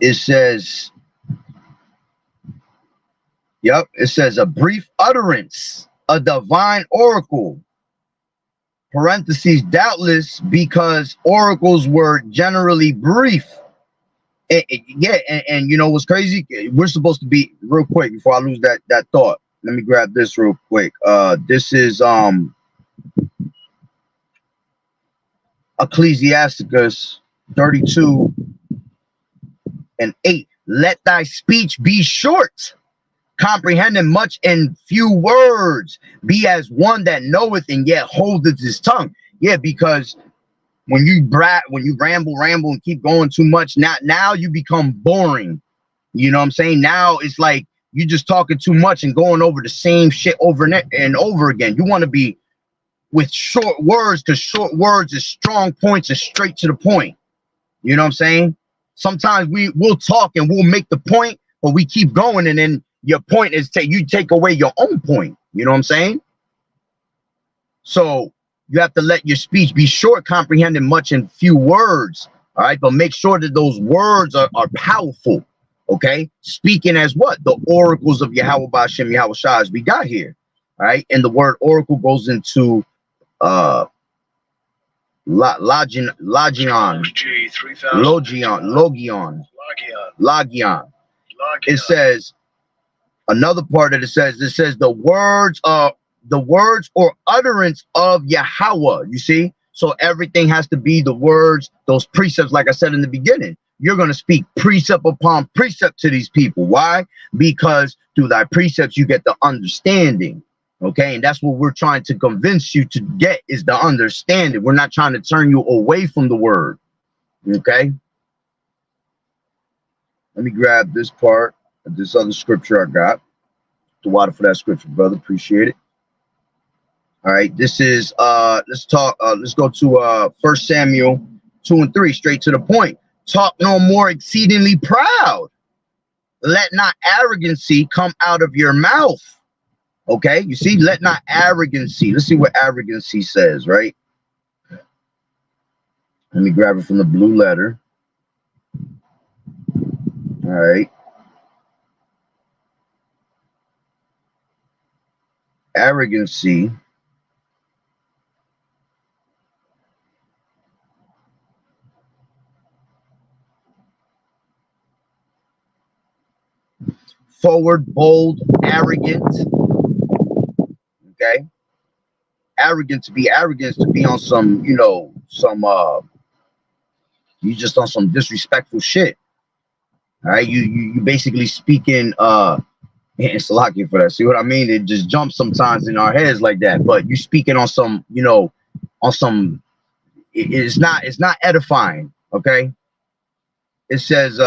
It says, yep, it says a brief utterance, a divine oracle. Parentheses, doubtless because oracles were generally brief. And you know what's crazy? We're supposed to be, real quick before I lose that thought. Let me grab this real quick. This is Ecclesiasticus 32:8. Let thy speech be short, comprehending much in few words. Be as one that knoweth and yet holdeth his tongue. Yeah, because when you ramble and keep going too much, now you become boring. You know what I'm saying? Now it's like you just talking too much and going over the same shit over and over again. You want to be with short words, because short words is strong points and straight to the point. You know what I'm saying? Sometimes we'll talk and we'll make the point, but we keep going, and then your point is you take away your own point. You know what I'm saying? So you have to let your speech be short, comprehending much in few words. All right, but make sure that those words are powerful. Okay, speaking as what? The oracles of Yahweh Bashem Yahweh Shai, as we got here. All right, and the word oracle goes into Logion, Strong's G 3000. Logion. Logion. It says another part that it says the words or utterance of Yahweh. You see, so everything has to be the words, those precepts. Like I said in the beginning, you're going to speak precept upon precept to these people. Why? Because through thy precepts you get the understanding. Okay, and that's what we're trying to convince you to get, is the understanding. We're not trying to turn you away from the word. Okay, let me grab this part of this other scripture I got. The water for that scripture, brother. Appreciate it. All right, this is let's go to 1 Samuel 2 and 3, straight to the point. Talk no more exceedingly proud. Let not arrogancy come out of your mouth. Okay, you see, let not arrogancy. Let's see what arrogancy says, right? Let me grab it from the blue letter. All right. Arrogancy forward, bold, arrogant. Okay, arrogant, to be on some, you know, some you just on some disrespectful shit. All right, you basically speaking it's lucky for that. See what I mean? It just jumps sometimes in our heads like that. But you speaking on some, you know, on some, it's not edifying. Okay, it says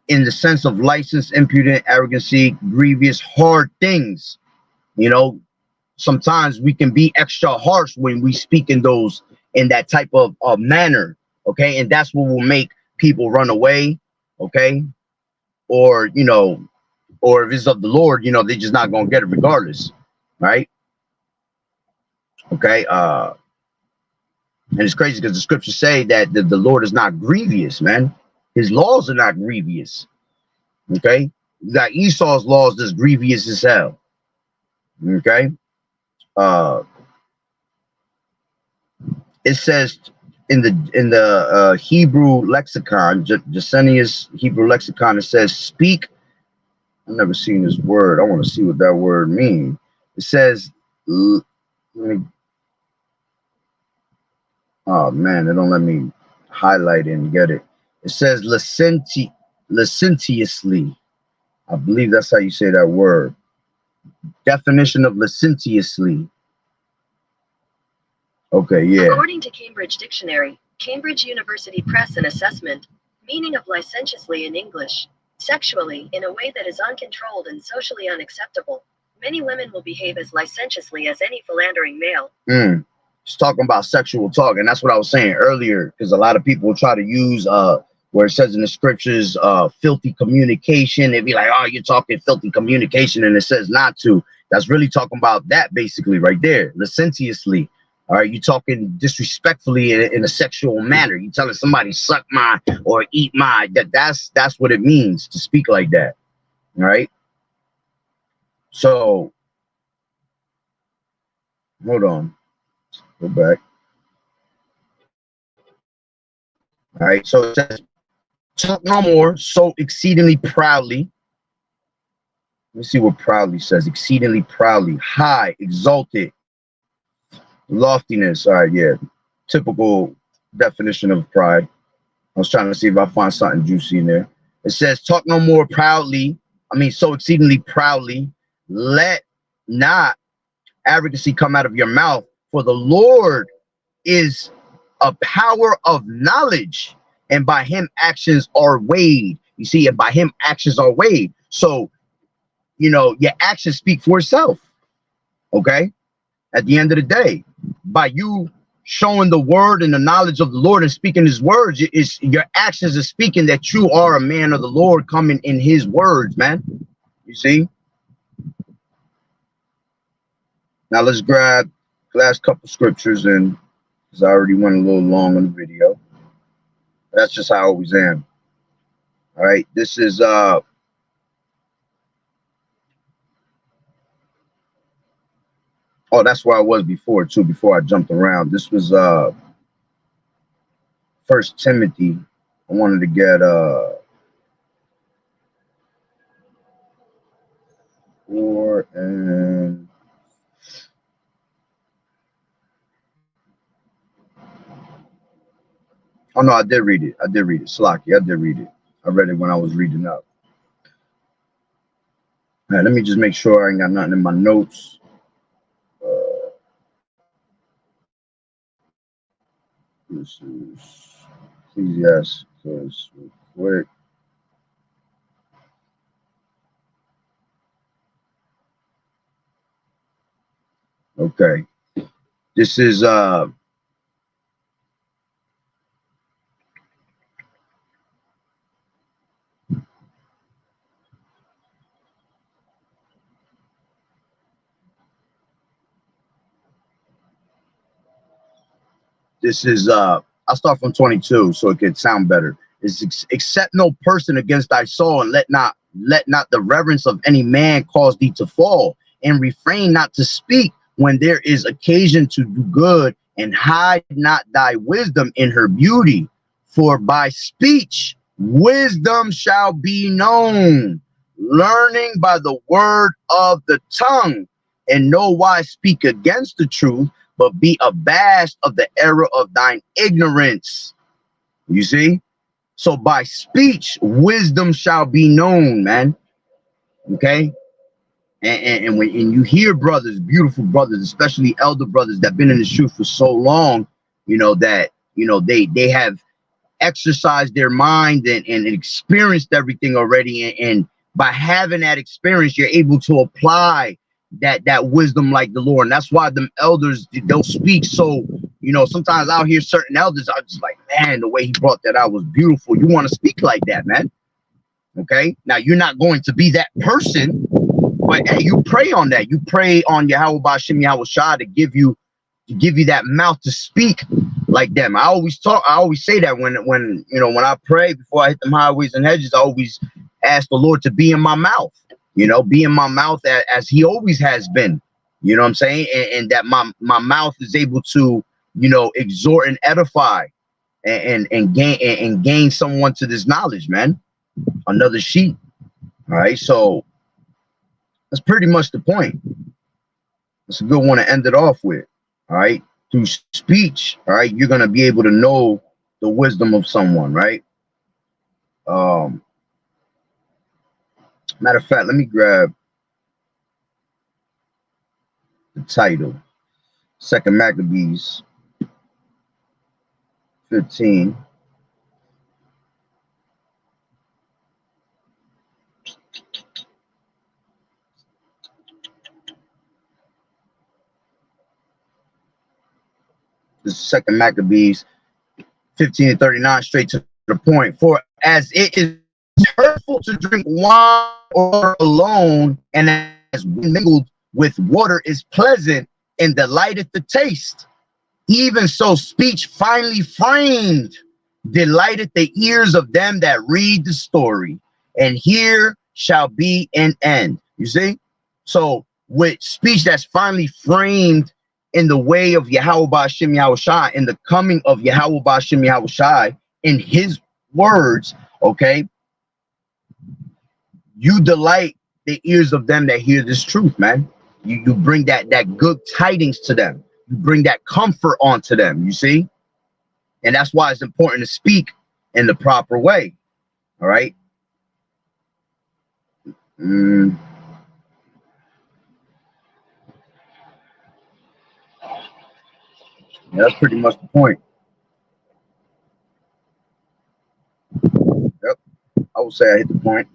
in the sense of license, impudent, arrogancy, grievous, hard things. You know, sometimes we can be extra harsh when we speak in that type of manner. Okay, and that's what will make people run away. Okay, or you know, or if it's of the Lord, you know, they're just not gonna get it regardless, right? Okay, and it's crazy because the scriptures say that the Lord is not grievous, man. His laws are not grievous. Okay, you got Esau's laws that's grievous as hell. Okay, it says in the Hebrew lexicon, Jacenius Hebrew lexicon, it says speak. I've never seen this word. I want to see what that word means. It says, let me, oh man, they don't let me highlight it and get it. It says licentiously. I believe that's how you say that word. Definition of licentiously. Okay, yeah. According to Cambridge Dictionary, Cambridge University Press and Assessment, meaning of licentiously in English, sexually, in a way that is uncontrolled and socially unacceptable. Many women will behave as licentiously as any philandering male. It's talking about sexual talk, and that's what I was saying earlier, because a lot of people try to use where it says in the scriptures filthy communication. They'd be like, oh, you're talking filthy communication, and it says not to. That's really talking about that basically right there, licentiously. All right, you talking disrespectfully in a sexual manner. You telling somebody suck my or eat my. That's what it means to speak like that. All right. So hold on. Go back. All right. So it says, talk no more so exceedingly proudly. Let's see what proudly says. Exceedingly proudly, high, exalted, loftiness. All right, yeah. Typical definition of pride. I was trying to see if I find something juicy in there. It says, talk no more proudly. I mean, so exceedingly proudly. Let not arrogancy come out of your mouth, for the Lord is a power of knowledge, and by him actions are weighed. You see, and by him actions are weighed. So, you know, your actions speak for itself. Okay? At the end of the day, by you showing the word and the knowledge of the Lord and speaking his words, your actions are speaking that you are a man of the Lord coming in his words, man. You see? Now let's grab the last couple scriptures, and because I already went a little long on the video. That's just how I always am. All right, this is oh, that's where I was before too, before I jumped around. This was First Timothy. I wanted to get 4 and oh no, I did read it. I did read it. Slocky, I did read it. I read it when I was reading up. All right, let me just make sure I ain't got nothing in my notes. This is Ecclesiastes real quick. Okay. This is I'll start from 22 so it can sound better. It's accept no person against thy soul, and let not the reverence of any man cause thee to fall, and refrain not to speak when there is occasion to do good, and hide not thy wisdom in her beauty, for by speech wisdom shall be known, learning by the word of the tongue, and no wise speak against the truth, but be abashed of the error of thine ignorance. You see? So by speech, wisdom shall be known, man. Okay? And when you hear brothers, beautiful brothers, especially elder brothers that been in the truth for so long, you know, that, you know, they have exercised their mind and experienced everything already. And by having that experience, you're able to apply that wisdom like the Lord. And that's why them elders, they'll speak. So, you know, sometimes I'll hear certain elders, I'm just like, man, the way he brought that out was beautiful. You want to speak like that, man. Okay. Now you're not going to be that person, but hey, you pray on that. You pray on Yahweh Bashim Yahweh Shah to give you that mouth to speak like them. I always say that when you know, when I pray before I hit them highways and hedges, I always ask the Lord to be in my mouth, you know, be in my mouth as he always has been, you know what I'm saying? And that my mouth is able to, you know, exhort and edify and gain someone to this knowledge, man. Another sheep. All right. So that's pretty much the point. It's a good one to end it off with. All right. Through speech, all right, you're gonna be able to know the wisdom of someone, right? Matter of fact, let me grab the title. 2 Maccabees 15. This is 2 Maccabees 15:39, straight to the point. For as it is hurtful to drink wine or alone, and as mingled with water is pleasant and delighteth the taste, even so speech finely framed delighteth the ears of them that read the story, and here shall be an end. You see? So with speech that's finely framed in the way of Yahweh Ba'Shem Yahweh Shai, in the coming of Yahweh Ba'Shem Yahweh Shai, in his words, okay, you delight the ears of them that hear this truth, man. You bring that good tidings to them. You bring that comfort onto them, you see? And that's why it's important to speak in the proper way, all right? Yeah, that's pretty much the point. Yep, I would say I hit the point.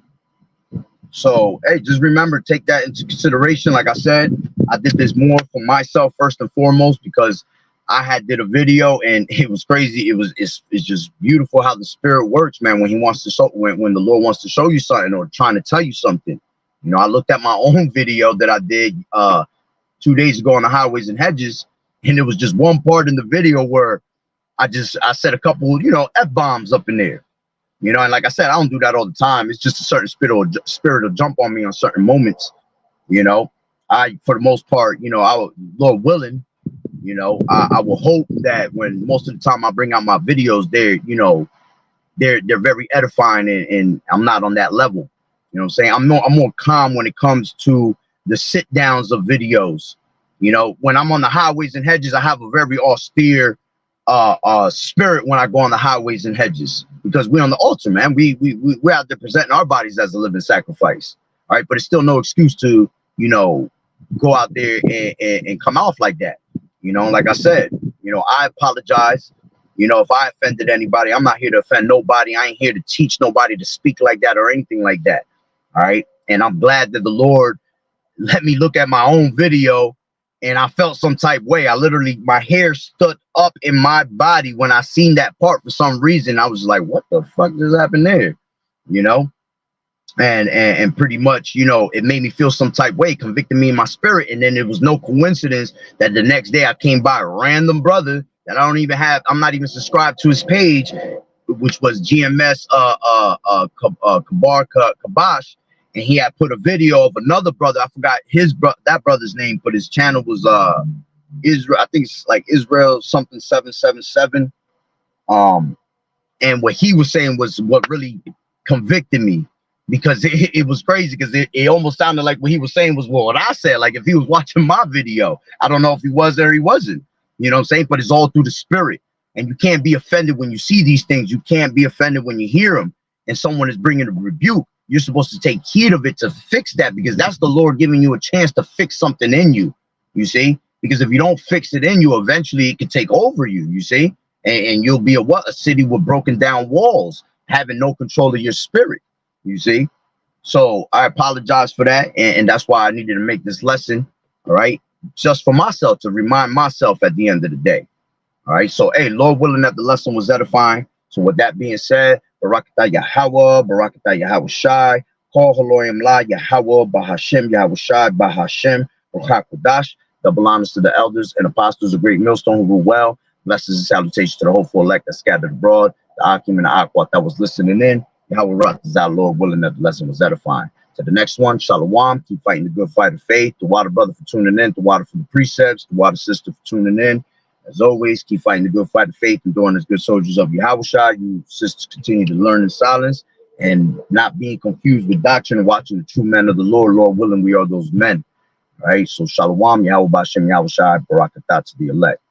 So, hey, just remember, take that into consideration. Like I said, I did this more for myself first and foremost because I did a video and it was crazy. It's just beautiful how the spirit works, man. When he wants to show, when the Lord wants to show you something or trying to tell you something. You know, I looked at my own video that I did 2 days ago on the highways and hedges, and there was just one part in the video where I said a couple, you know, F-bombs up in there. You know, and like I said, I don't do that all the time. It's just a certain spirit will jump on me on certain moments. You know, for the most part, you know, Lord willing, You know, I will hope that when most of the time I bring out my videos, they're, you know, they're very edifying, and I'm not on that level. You know what I'm saying? I'm more calm when it comes to the sit downs of videos. You know, when I'm on the highways and hedges, I have a very austere spirit when I go on the highways and hedges, because we're on the altar, man. We're out there presenting our bodies as a living sacrifice. All right, but it's still no excuse to, you know, go out there and come off like that. You know, like I said, you know, I apologize. You know, if I offended anybody, I'm not here to offend nobody. I ain't here to teach nobody to speak like that or anything like that. All right. And I'm glad that the Lord let me look at my own video, and I felt some type way. I literally, my hair stood up in my body when I seen that part for some reason. I was like, what the fuck just happened there? You know? And pretty much, you know, it made me feel some type way, convicted me in my spirit. And then it was no coincidence that the next day I came by a random brother that I don't even have, I'm not even subscribed to his page, which was GMS Kabash, and he had put a video of another brother. I forgot that brother's name, but his channel was Israel, I think it's like Israel something 777. And what he was saying was what really convicted me, because it was crazy, because it almost sounded like what he was saying was what I said. Like if he was watching my video, I don't know if he was there or he wasn't, you know what I'm saying? But it's all through the spirit, and you can't be offended when you see these things. You can't be offended when you hear them and someone is bringing a rebuke. You're supposed to take heed of it to fix that, because that's the Lord giving you a chance to fix something in you, you see? Because if you don't fix it in you, eventually it can take over you, you see? And you'll be a city with broken down walls, having no control of your spirit, you see? So I apologize for that, and that's why I needed to make this lesson, all right? Just for myself, to remind myself at the end of the day, all right? So, hey, Lord willing that the lesson was edifying. So with that being said, Barakatah Yahweh, Barakatah Yahweh Shai, Kol Haloyim La Yahweh, Bahashem Yahweh Shai, Bahashem, Ruchakudash. Double honors to the elders and apostles of Great Millstone who rule well. Blessings and salutations to the hopeful elect that scattered abroad, the Akim and the Aquat that was listening in. Yahweh Ratazah, Lord willing that the lesson was edifying. To the next one, Shalom. Keep fighting the good fight of faith. The Water Brother for tuning in. The Water for the Precepts. The Water Sister for tuning in. As always, keep fighting the good fight of faith and doing as good soldiers of Yahushua. You sisters continue to learn in silence and not being confused with doctrine and watching the true men of the Lord. Lord willing, we are those men. All right. So Shalom, Yahweh Bashem, Yahushua, Barakatah to the elect.